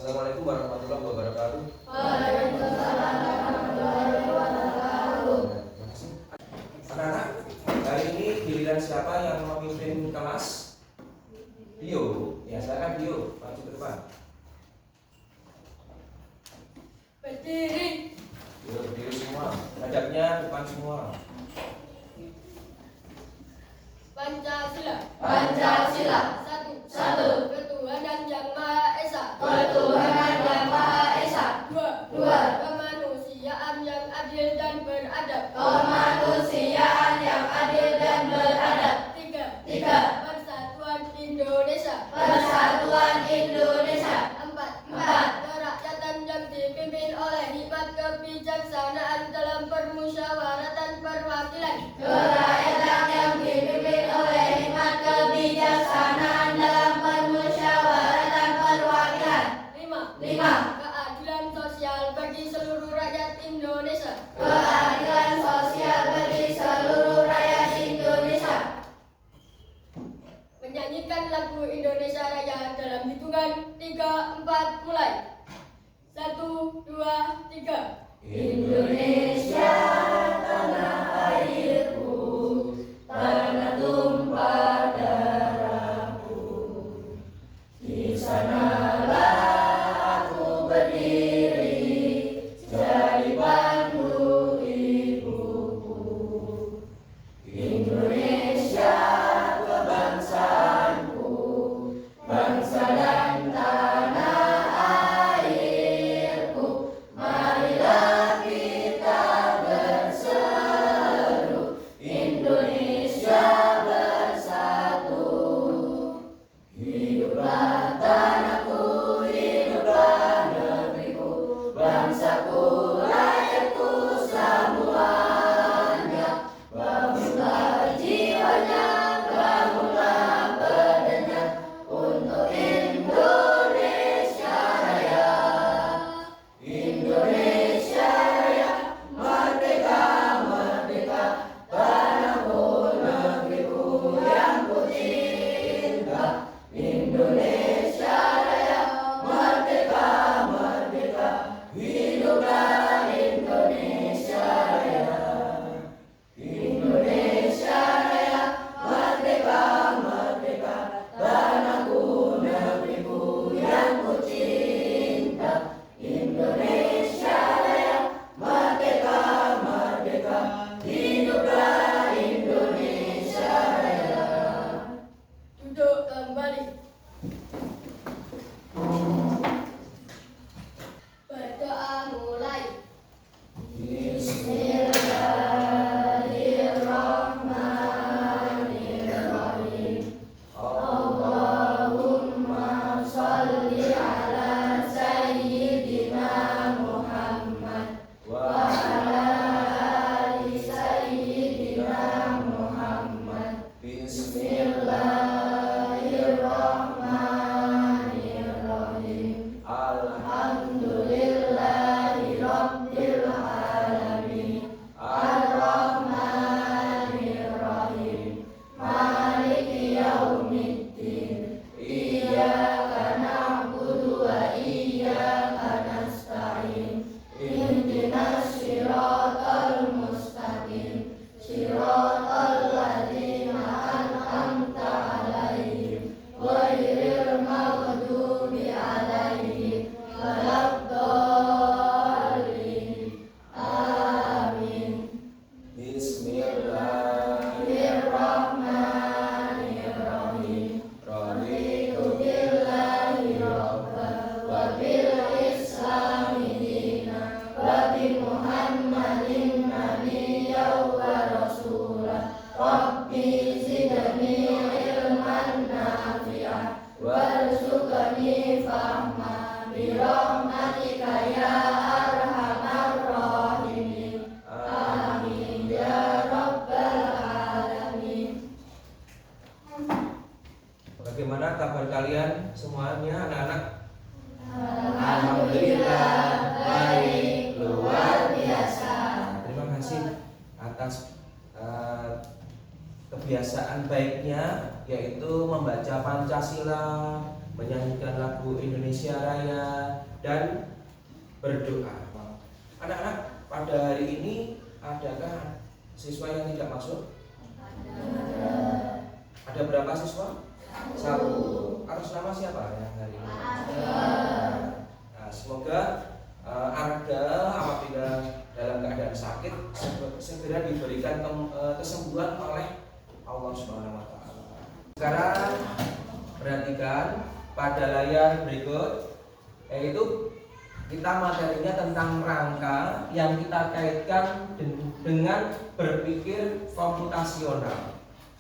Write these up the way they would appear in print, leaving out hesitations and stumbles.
Assalamualaikum warahmatullahi wabarakatuh. Waalaikumsalam warahmatullahi wabarakatuh. Terima kasih. Anak-anak, hari ini giliran siapa yang memimpin kelas? Bio. Ya, silakan Bio, maju ke depan. Berdiri. Bio, berdiri semua. Hadapnya depan semua. Pancasila. Pancasila. Satu. Ketuhanan yang Maha Esa. Ketuhanan yang Maha Esa. Dua. Kemanusiaan yang adil dan beradab. Kemanusiaan yang adil dan beradab. Tiga. Persatuan Indonesia. Persatuan Indonesia. Empat. Empat. Kerakyatan yang dipimpin oleh hikmat kebijaksanaan dalam permusyawaratan perwakilan. Kerakyatan yang dipimpin oleh hikmat kebijaksanaan dalam permusyawaratan perwakilan. Lima. Keadilan sosial bagi seluruh rakyat Indonesia. Keadilan sosial bagi seluruh rakyat Indonesia. Menyanyikan lagu Indonesia Raya dalam hitungan 3, 4, mulai. 1, 2, 3. Indonesia tanah airku, tanah tumpah darahku. Di sanalah aku berdiri, jadi pandu ibuku. Indonesia kebangsaanku, bangsa dan tanah airku. Marilah kita berseru, Indonesia bersatu. Hiduplah tanahku, hiduplah negeriku, bangsaku, rakyatku semuanya. Bangunlah jiwanya, bangunlah badannya untuk Indonesia Raya. Indonesia Raya, merdeka, merdeka, tanahku, negeriku yang ku cinta. Indonesia Raya, merdeka, merdeka, hiduplah Indonesia Raya. Indonesia Raya, merdeka, merdeka, tanahku, negeriku yang ku cinta. Indonesia Raya, merdeka, merdeka, hiduplah Indonesia Raya. Duduk kembali. Berdoa mulai. Bismillahirrahmanirrahim. Allahumma sholli ala sayyidina Muhammad wa ala ali sayyidina Muhammad. Bismillahirrahmanirrahim. Alhamdulillahi rabbil alamin. Ar-Rahmanir-Rahim. Maliki yaumiddin. Iyyaka na'budu wa iyyaka nasta'in. Ihdinas siratal mustaqim. Siratal ladzina an'amta 'alaihim ghairil maghdubi 'alaihim waladdallin. Amin. Bismillahirrahmanirrahim. Raditu billahi rabba wa bil islami dina wa bi Muhammadin nabiyya wa rasula. Rabbi zidni ilman nafi'ah warzuqni fahma bi rahmatika ya arhamar rahimin. Amin ya rabbal alamin. Bagaimana kabar kalian semuanya, anak-anak? Alhamdulillah baik, luar biasa. Terima kasih atas kebiasaan baiknya, yaitu membaca Pancasila menyanyikan lagu Indonesia Raya, dan berdoa. Anak-anak, pada hari ini adakah siswa yang tidak masuk? Ada berapa siswa? 1. Atas nama siapa yang hari ini? Nah, semoga Anda apabila dalam keadaan sakit segera diberikan kesembuhan oleh Allah Subhanahu wa taala. Sekarang perhatikan pada layar berikut, yaitu kita materinya tentang rangka yang kita kaitkan dengan berpikir komputasional.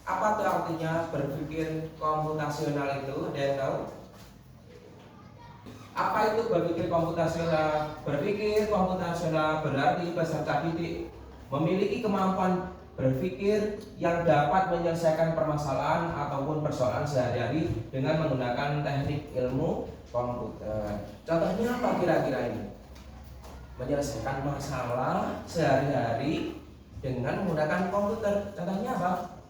Apa tuh artinya berpikir komputasional itu? Ada yang tahu? Apa itu berpikir komputasional? Berpikir komputasional berarti peserta didik memiliki kemampuan berpikir yang dapat menyelesaikan permasalahan ataupun persoalan sehari-hari dengan menggunakan teknik ilmu komputer. Contohnya apa kira-kira ini? Menyelesaikan masalah sehari-hari dengan menggunakan komputer. Contohnya apa?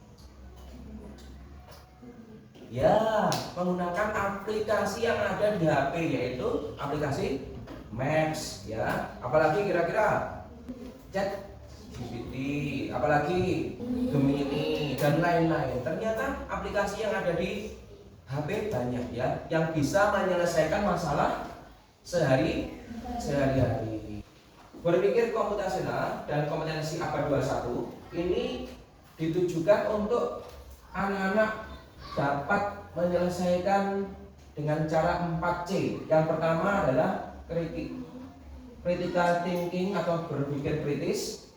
Ya, menggunakan aplikasi yang ada di HP, yaitu aplikasi Maps, ya. Apalagi kira-kira ChatGPT, apalagi Gemini dan lain-lain. Ternyata aplikasi yang ada di HP banyak, ya, yang bisa menyelesaikan masalah sehari-hari. Berpikir komputasional dan kompetensi abad 21 ini ditujukan untuk anak-anak dapat menyelesaikan dengan cara 4C. Yang pertama adalah critical thinking atau berpikir kritis,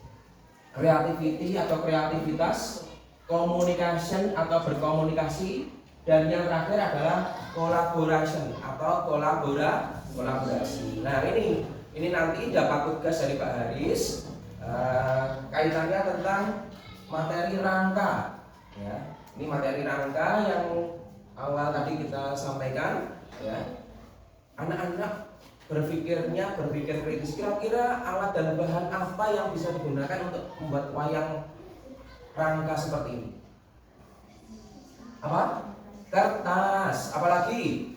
creativity atau kreativitas, communication atau berkomunikasi, dan yang terakhir adalah collaboration atau kolaborasi. Nah, ini nanti dapat tugas dari Pak Haris, kaitannya tentang materi rangka, ya. Ini materi rangka yang awal tadi kita sampaikan, ya. Anak-anak berpikir kritis. Kira-kira alat dan bahan apa yang bisa digunakan untuk membuat wayang rangka seperti ini? Apa? Kertas. Apalagi?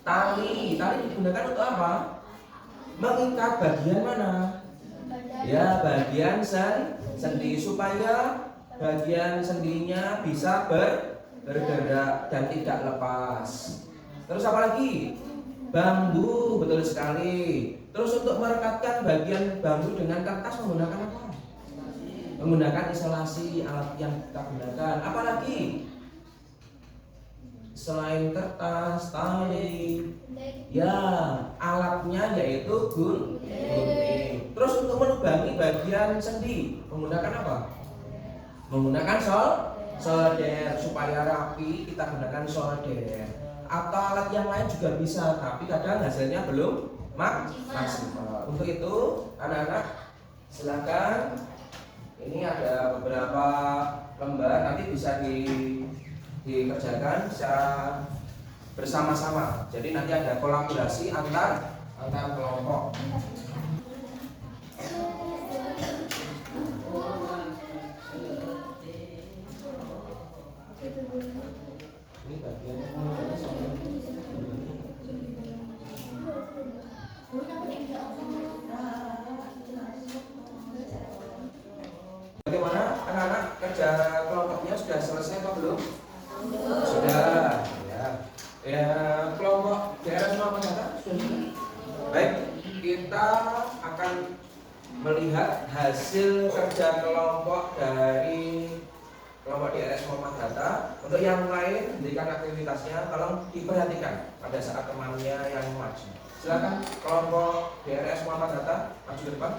Tali. Tali digunakan untuk apa? Mengikat bagian mana? Ya, bagian sendi, supaya bagian sendinya bisa bergerak dan tidak lepas. Terus apa lagi? Bambu, betul sekali. Terus untuk merekatkan bagian bambu dengan kertas menggunakan apa? Menggunakan isolasi, alat yang kita gunakan. Apalagi? Selain kertas, tali, ya, alatnya yaitu gunting. Terus untuk melubangi bagian sendi menggunakan apa? Menggunakan solder supaya rapi, kita gunakan solder. Atau alat yang lain juga bisa, tapi kadang hasilnya belum maksimal. Untuk itu, anak-anak silakan. Ini ada beberapa lembar, nanti bisa dikerjakan secara bersama-sama. Jadi nanti ada kolaborasi antar kelompok. Ini bagian bagaimana anak-anak kerja kelompoknya sudah selesai atau belum? Sudah, ya. Kelompok daerah semua penyata sudah. Baik, kita akan melihat hasil kerja kelompok dari kelompok DRS Muhammad Hatta. Untuk yang lain berikan aktivitasnya, tolong diperhatikan pada saat temannya yang maju. Silakan kelompok DRS Muhammad Hatta maju ke depan.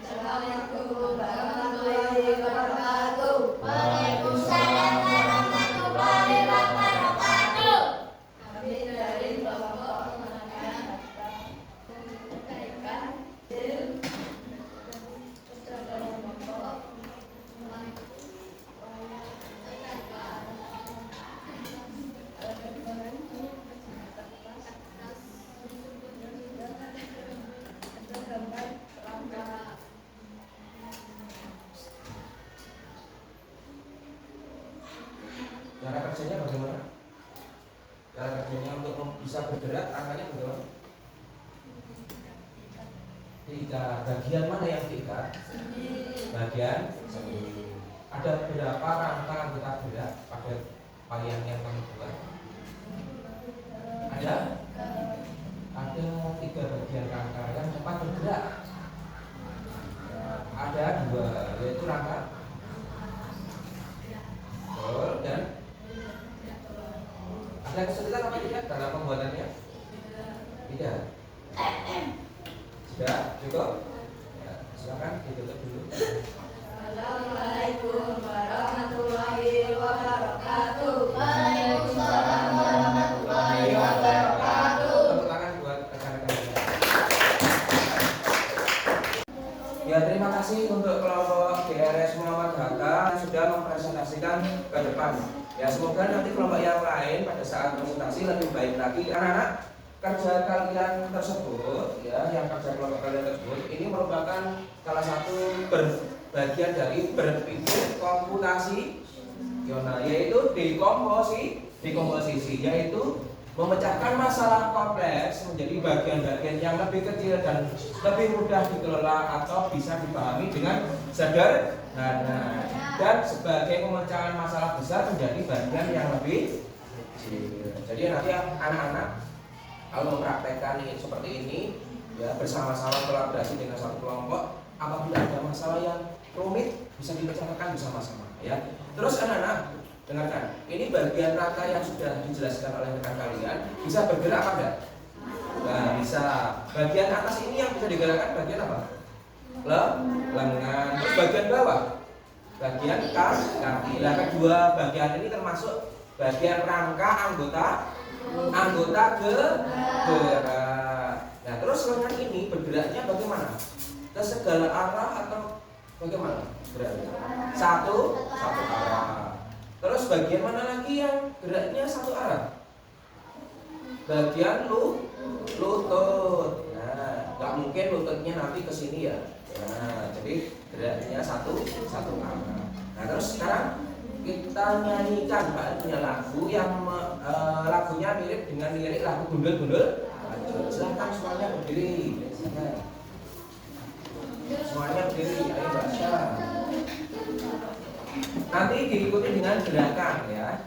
Assalamualaikum warahmatullahi wabarakatuh. Waalaikumsalam warahmatullahi wabarakatuh. Kami dari kelompok Tiga. Bagian mana yang diikat? Bagian sendi. Ada berapa rangka anggota gerak pada pakaian yang kamu buat? Ada 3 bagian rangka yang cepat bergerak. Ada 2, yaitu rangka dan ada kesulitan apa tidak dalam pembuatannya? Tidak. Sudah cukup? Ya, silakan ditutup dulu. Assalamualaikum warahmatullahi wabarakatuh. Waalaikumsalam warahmatullahi wabarakatuh. Tepuk tangan buat rekan-rekan kita. Ya, terima kasih untuk kelompok GRS Muhammad Hatta yang sudah mempresentasikan ke depan. Ya, semoga nanti kelompok yang lain pada saat presentasi lebih baik lagi. Anak-anak, kerja kalian tersebut, ya, yang kerja kelompok kalian tersebut, ini merupakan salah satu bagian dari berpikir komputasi, yaitu dekomposisi, yaitu memecahkan masalah kompleks menjadi bagian-bagian yang lebih kecil dan lebih mudah dikelola atau bisa dipahami dengan sederhana, dan sebagai pemecahan masalah besar menjadi bagian yang lebih kecil. Jadi nanti anak-anak kalau mempraktekkan ini seperti ini, ya, bersama-sama kolaborasi dengan satu kelompok, apabila ada masalah yang rumit bisa dipecahkan bersama-sama, ya. Terus anak-anak dengarkan, ini bagian rangka yang sudah dijelaskan oleh rekan kalian bisa bergerak apa enggak? Nah, bisa. Bagian atas ini yang bisa digerakkan bagian apa? Lengan. Terus bagian bawah? Bagian kaki. Nah, kedua bagian ini termasuk bagian rangka anggota gerak. Nah, terus lengan ini bergeraknya bagaimana? Ke segala arah atau bagaimana? Geraknya satu arah. Terus bagian mana lagi yang geraknya satu arah? Bagian lutut. Nah, nggak mungkin lututnya nanti ke sini ya. Nah, jadi geraknya satu arah. Nah, terus sekarang kita nyanyikan punya lagu yang lagunya mirip dengan lirik lagu Gundul-Gundul. Silakan semuanya berdiri. Semuanya berdiri. Ayo baca. Nanti diikuti dengan gerakan, ya.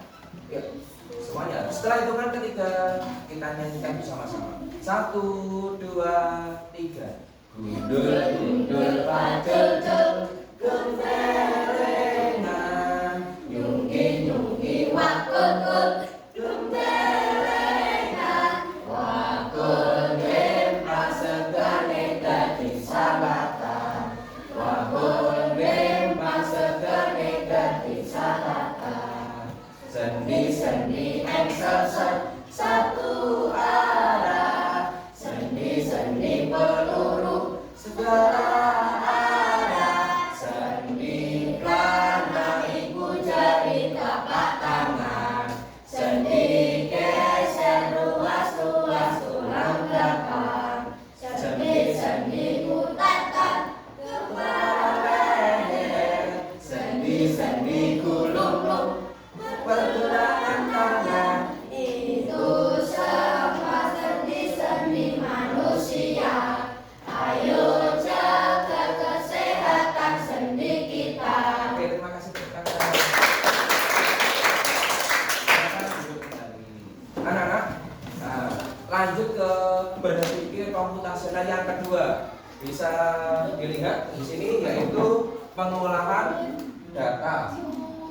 Yuk, semuanya. Setelah hitungan ketiga kita nyanyikan bersama-sama. 1, 2, 3. Gundul-gundul pacul-cul, gumbelengan, nyungki-nyungki wakul-kul, gumbelengan, wakul gempa segane dadi salatan, wakul gempa segane dadi salatan, sendi-sendi engselser satu arah, sendi-sendi peluru segala arah, sendi karena ibu jari tapak tangan, sendi geser luas-luas tulang belakang, sendi-sendi putarkan kepala leher, sendi-sendi gulung-gulung pergelangan tangan. Itu semua sendi-sendi manusia. Ayo jaga kesehatan sendi kita. Oke, terima kasih. Anak-anak, lanjut ke berpikir komputasional yang kedua. Bisa dilihat di sini, yaitu pengolahan data.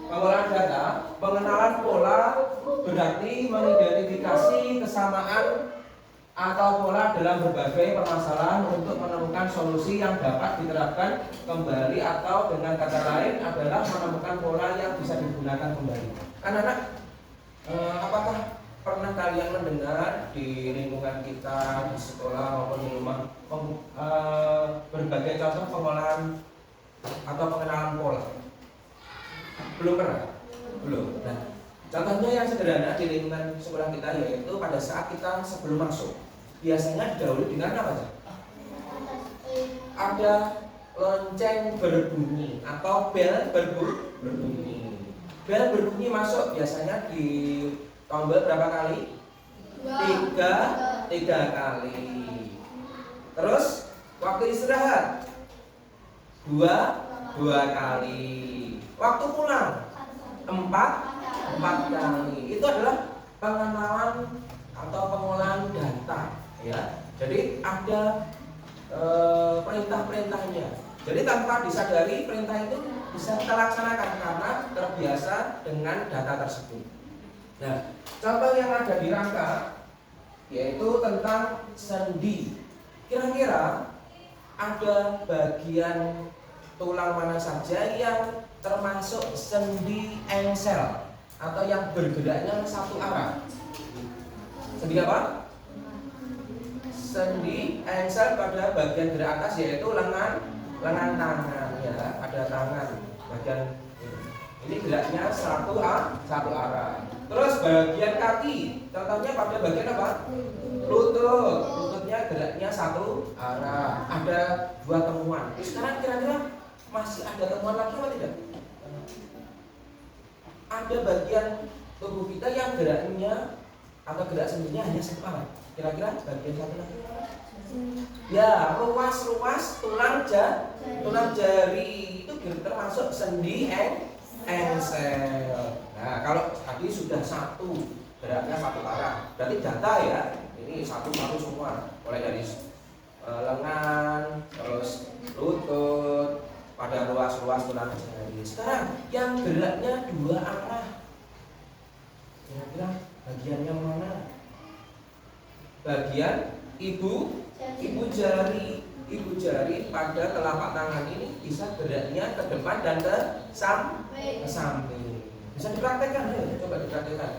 Pengolahan data, pengenalan pola berarti mengidentifikasi kesamaan atau pola dalam berbagai permasalahan untuk menemukan solusi yang dapat diterapkan kembali, atau dengan kata lain adalah menemukan pola yang bisa digunakan kembali. Anak-anak, apakah pernah kalian mendengar di lingkungan kita, di sekolah maupun di rumah, berbagai contoh pengolahan atau pengenalan pola? Belum pernah? Belum. Nah, contohnya yang sederhana di lingkungan sekolah kita, yaitu pada saat kita sebelum masuk, biasanya didahului dengan apa saja? Ada lonceng berbunyi atau bel berbunyi. Bel berbunyi masuk biasanya di tombol berapa kali? Tiga kali. Terus Waktu istirahat dua kali. Waktu pulang empat kali. Itu adalah pengenalan atau pengolahan data, ya. Jadi ada perintah-perintahnya. Jadi tanpa disadari perintah itu bisa kita laksanakan karena terbiasa dengan data tersebut. Nah, contoh yang ada di rangka yaitu tentang sendi. Kira-kira ada bagian tulang mana saja yang termasuk sendi engsel atau yang bergeraknya satu arah? Sendi apa? Sendi engsel pada bagian gerak atas yaitu lengan tangan, ya. Ada tangan bagian ini geraknya satu arah. Terus bagian kaki, contohnya pada bagian apa? Lututnya geraknya satu arah. Ada dua temuan. Sekarang kira-kira masih ada temuan lagi atau tidak? Ada bagian tubuh kita yang geraknya atau gerak sendinya hanya satu arah. Kira-kira bagian satu lagi? Ya, ruas tulang jari itu termasuk sendi engsel. Nah, kalau tadi sudah satu geraknya satu arah, berarti data ya. Ini satu-satu semua, mulai dari lengan, terus lutut, pada ruas tulang jari. Sekarang yang geraknya dua arah, kira-kira bagiannya mana? Bagian ibu jari pada telapak tangan ini bisa geraknya ke depan dan ke samping. Bisa dipraktekkan, coba dipraktekkan.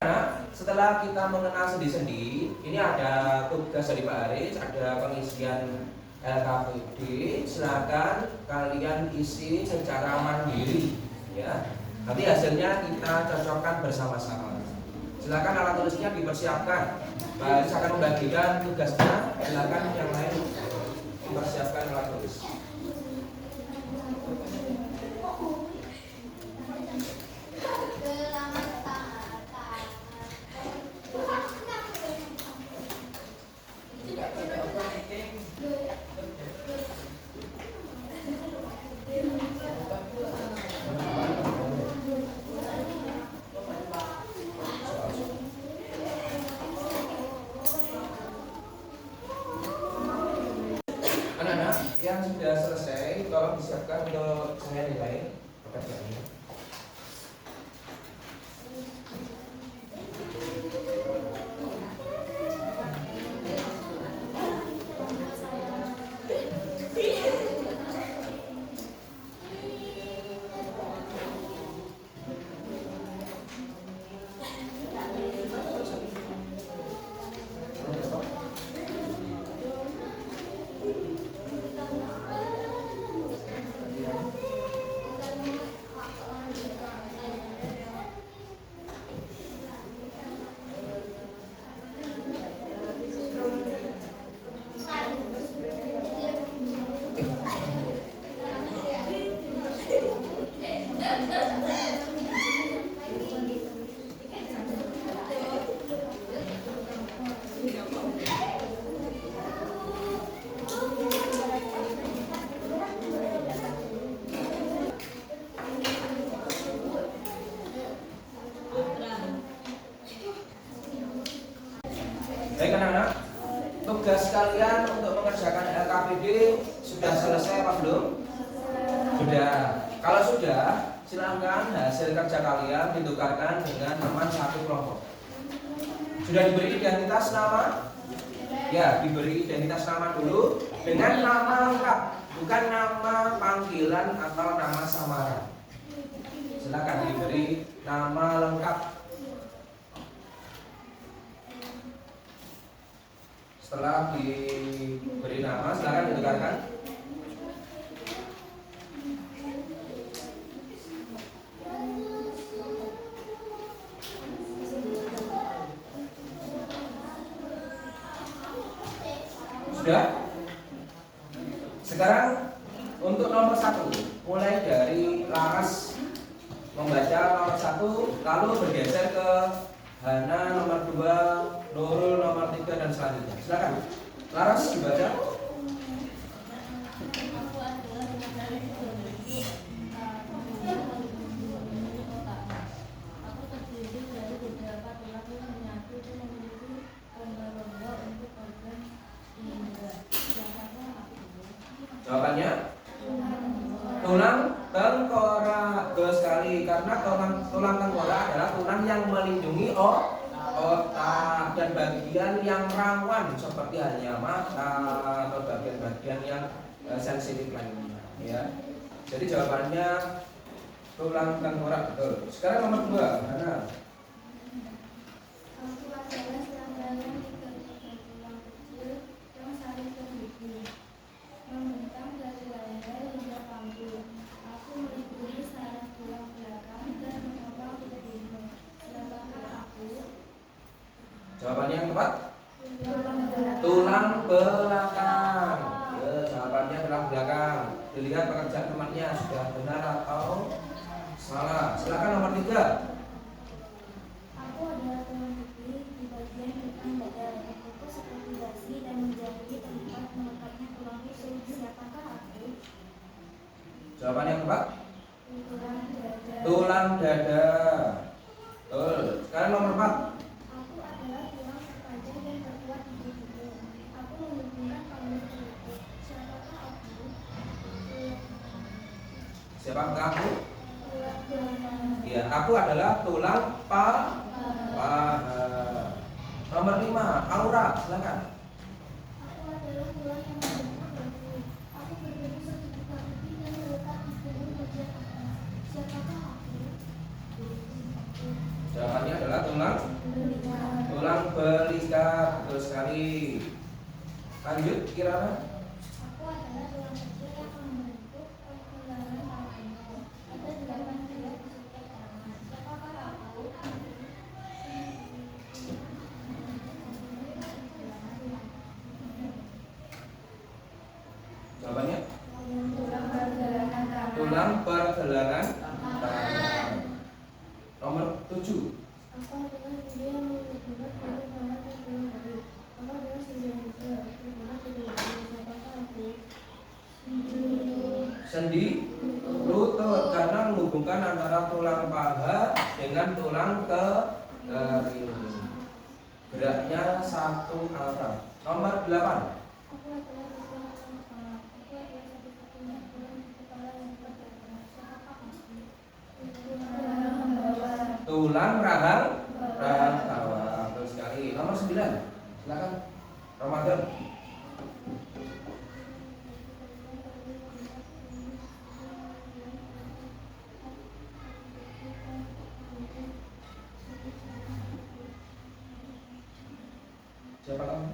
Nah, setelah kita mengenal sendi-sendi, ini ada tugas dari Pak Haris, ada pengisian LKPD. Silakan kalian isi secara mandiri, ya. Nanti hasilnya kita cocokkan bersama-sama. Silakan alat tulisnya dipersiapkan. Pak Haris akan membagikan tugasnya. Silakan yang lain mempersiapkan alat tulis. Yang sudah selesai, tolong disiapkan untuk saya nilai pekerjaannya. Baik anak-anak, tugas kalian untuk mengerjakan LKPD sudah selesai apa belum? Sudah. Kalau sudah, silakan hasil kerja kalian ditukarkan dengan teman satu kelompok. Sudah diberi identitas nama? Ya, diberi identitas nama dulu dengan nama lengkap, bukan nama panggilan atau nama samaran. Silakan diberi nama lengkap. Setelah diberi nama, silakan ditukarkan. Sudah? Sekarang untuk nomor 1, mulai dari Laras membaca nomor 1, lalu bergeser ke Hana nomor 2, Nurul nomor 3 dan selanjutnya. Silakan. Laras dibaca. Jawabannya tulang tengkorak. Betul sekali, karena tulang tengkorak adalah tulang yang melindungi otak dan bagian yang rawan seperti halnya mata atau bagian-bagian yang sensitif lainnya, ya. Jadi jawabannya tulang tengkorak, betul. Sekarang nomor 2, mana? Aku adalah selangkangan tiga tulang kecil yang saling terhubung, membentang dari leher hingga panggul. Aku melindungi saraf tulang belakang dan menopang tubuhmu. Siapakah aku? Jawabannya yang tepat? Tulang belakang. Ya, jawabannya tulang belakang. Dilihat pekerjaan temannya sudah benar atau salah. Silakan nomor 3. Aku adalah tulang putih di bagian depan dada, berbentuk seperti dasi dan menjadi tempat melekatnya tulang rusuk. Siapakah aku? Jawaban yang tepat? Tulang dada. Tulang dada. Betul. Sekarang nomor 4. Aku adalah tulang terpanjang dan terkuat di tubuhmu. Aku menghubungkan pamit terlutut. Siapakah aku? Siapakah aku? Tulang belakang. Ya, aku adalah tulang paha. Nomor 5, Aura, silakan. Aku adalah tulang yang membentuk batu. Aku berbentuk segitiga putih dan terletak di punggung bagian atas. Siapakah aku? Jawabannya adalah tulang Belakang. belikat. Betul sekali. Lanjut, Kirana. Aku adalah tulang kecil yang membentuk pergelangan tanganmu. Ada 8 buah di setiap tangan. Siapakah aku? Jawabannya Tulang pergelangan tangan. tulang pergelangan tangan. Nomor 7. Aku adalah kuda yang menghubungkan tulang tangan dan tulang baru. Aku adalah sendi juga. Berhubungan tulang baru. Siapakah aku? Sendi lutut, karena menghubungkan antara tulang paha dengan tulang kering. Geraknya satu arah. Nomor 8. Aku adalah tulang kepala. Aku adalah satu-satunya tulang di kepala yang bergerak. Siapakah aku? Tulang rahang bawah. Betul sekali. Nomor 9. Silakan, Ramadan. Siapa kamu?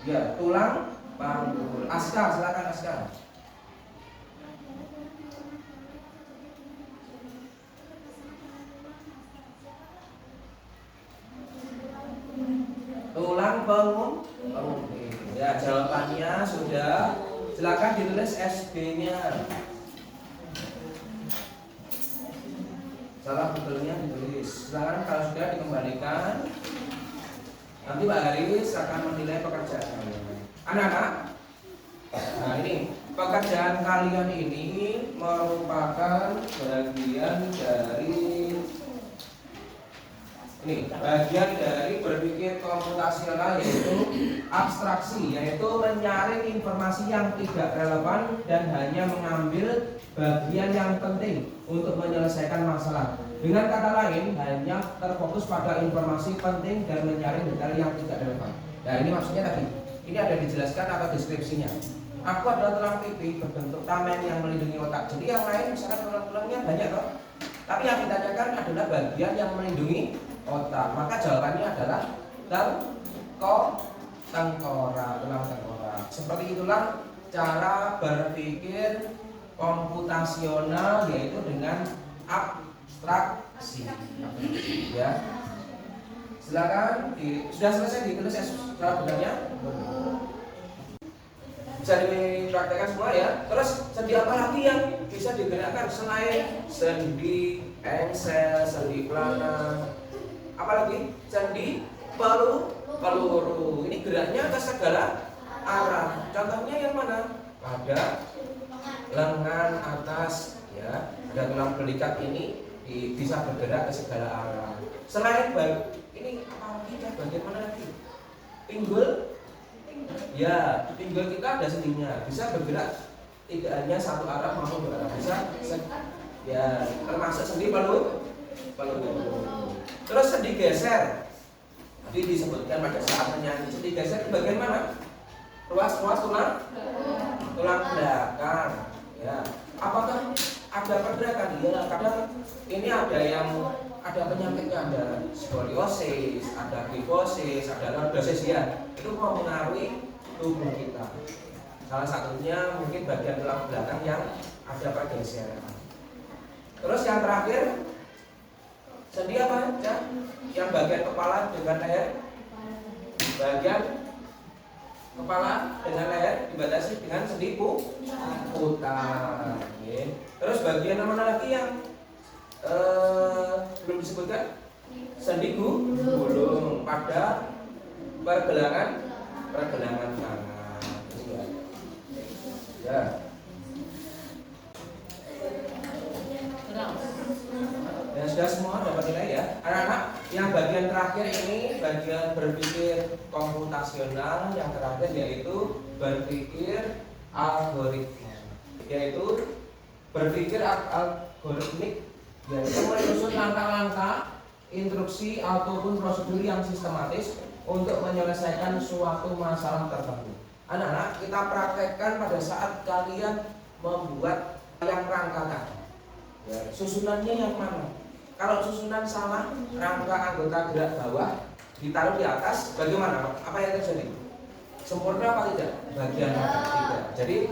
Ya, tulang panggul. Aska, silakan Aska. Tulang penghubung. Ya, jawabannya sudah. Silakan ditulis SB-nya. Salah betulnya ditulis. Silakan kalau sudah dikembalikan. Nanti Pak Haris akan menilai pekerjaan kalian. Anak-anak, nah ini pekerjaan kalian ini merupakan bagian dari berpikir komputasional, yaitu abstraksi, yaitu menyaring informasi yang tidak relevan dan hanya mengambil bagian yang penting untuk menyelesaikan masalah. Dengan kata lain, hanya terfokus pada informasi penting dan menyaring detail yang tidak relevan. Nah, ini maksudnya tadi. Ini ada dijelaskan atau deskripsinya. Aku adalah tulang pipih berbentuk tamen yang melindungi otak. Jadi yang lain misalkan tulang-tulangnya banyak toh. Tapi yang ditanyakan adalah bagian yang melindungi otak. Maka jawabannya adalah tengkorak, tulang tengkorak. Seperti itulah cara berpikir komputasional, yaitu dengan abstraksi. Ya. Silakan sudah selesai ditulis cara benarnya. Bisa dipraktekkan semua ya. Terus sendi apa lagi yang bisa digerakkan selain sendi engsel, sendi pelana? Apalagi sendi peluru. Ini geraknya ke segala arah. Contohnya yang mana? Pada lengan atas, ya. Ada tulang belikat ini bisa bergerak ke segala arah. Selain ini apalagi bagian mana lagi? Pinggul. Ya, pinggul kita ada sendinya, bisa bergerak tidak hanya satu arah maupun dua arah, bisa ya termasuk sendi palu. Terus sendi geser, tadi disebutkan pada saat menyanyi. Sendi geser di bagian mana? Ruas tulang belakang. Ya, apakah ada pergerakan? Ya, kadang ini ada penyakitnya, ada skoliosis, ada kifosis, ada lordosis ya. Itu mempengaruhi tubuh kita. Salah satunya mungkin bagian tulang belakang yang ada pergeseran. Terus yang terakhir sendi apa? Yang bagian kepala dengan leher. Bagian kepala dengan leher dibatasi dengan sendi putar. Terus bagian mana lagi yang belum disebutkan? Sendi gulung pada pergelangan tangan. Ya. Dan sudah semua dapat nilai ya. Anak-anak, yang bagian terakhir ini bagian berpikir komputasional, yang terakhir yaitu berpikir algoritma. Yaitu berpikir algoritmik, yaitu menyusun langkah-langkah, instruksi ataupun prosedur yang sistematis untuk menyelesaikan suatu masalah tertentu. Anak-anak, kita praktekkan pada saat kalian membuat yang rangka tadi. Ya, susunannya yang mana? Kalau susunan salah, rangka anggota gerak bawah ditaruh di atas, bagaimana? Apa yang terjadi? Sempurna apa tidak? Bagian tidak. Jadi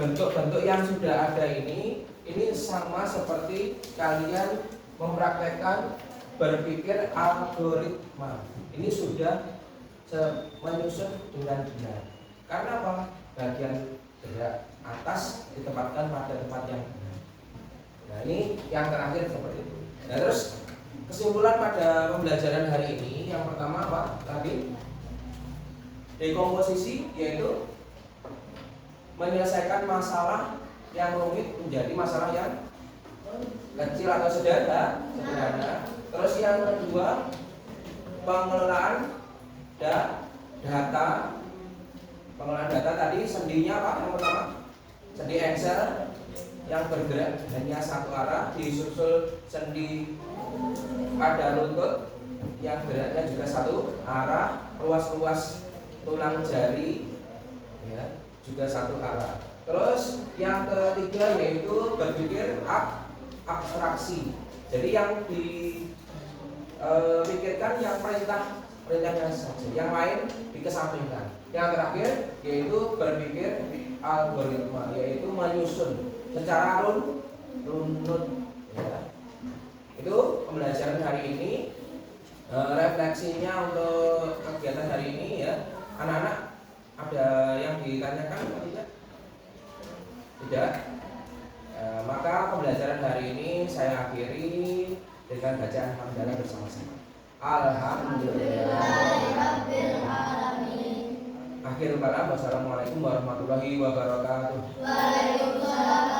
bentuk-bentuk yang sudah ada ini sama seperti kalian mempraktekkan berpikir algoritma. Ini sudah menyusun dengan benar. Karena apa? Bagian gerak atas ditempatkan pada tempat yang benar. Nah, ini yang terakhir seperti itu. Nah, terus kesimpulan pada pembelajaran hari ini, yang pertama apa? Tadi dekomposisi, yaitu menyelesaikan masalah yang rumit menjadi masalah yang kecil atau sederhana. Terus yang kedua, pengelolaan data. Pengelolaan data tadi sendinya apa? Yang pertama, sendi Excel yang bergerak hanya satu arah, disusul sendi pada lutut yang geraknya juga satu arah, ruas-ruas tulang jari ya, juga satu arah. Terus yang ketiga yaitu berpikir abstraksi. Jadi yang dipikirkan yang perintahnya saja, yang lain dikesampingkan. Yang terakhir yaitu berpikir algoritma, yaitu menyusun secara runut ya. Itu pembelajaran hari ini. Refleksinya untuk kegiatan hari ini ya. Anak-anak ada yang ditanyakan atau tidak? Tidak. Maka pembelajaran hari ini saya akhiri dengan bacaan hamdalah bersama-sama. Alhamdulillahirabbil alamin. Akhirul kalam. Wassalamualaikum warahmatullahi wabarakatuh. Waalaikumsalam.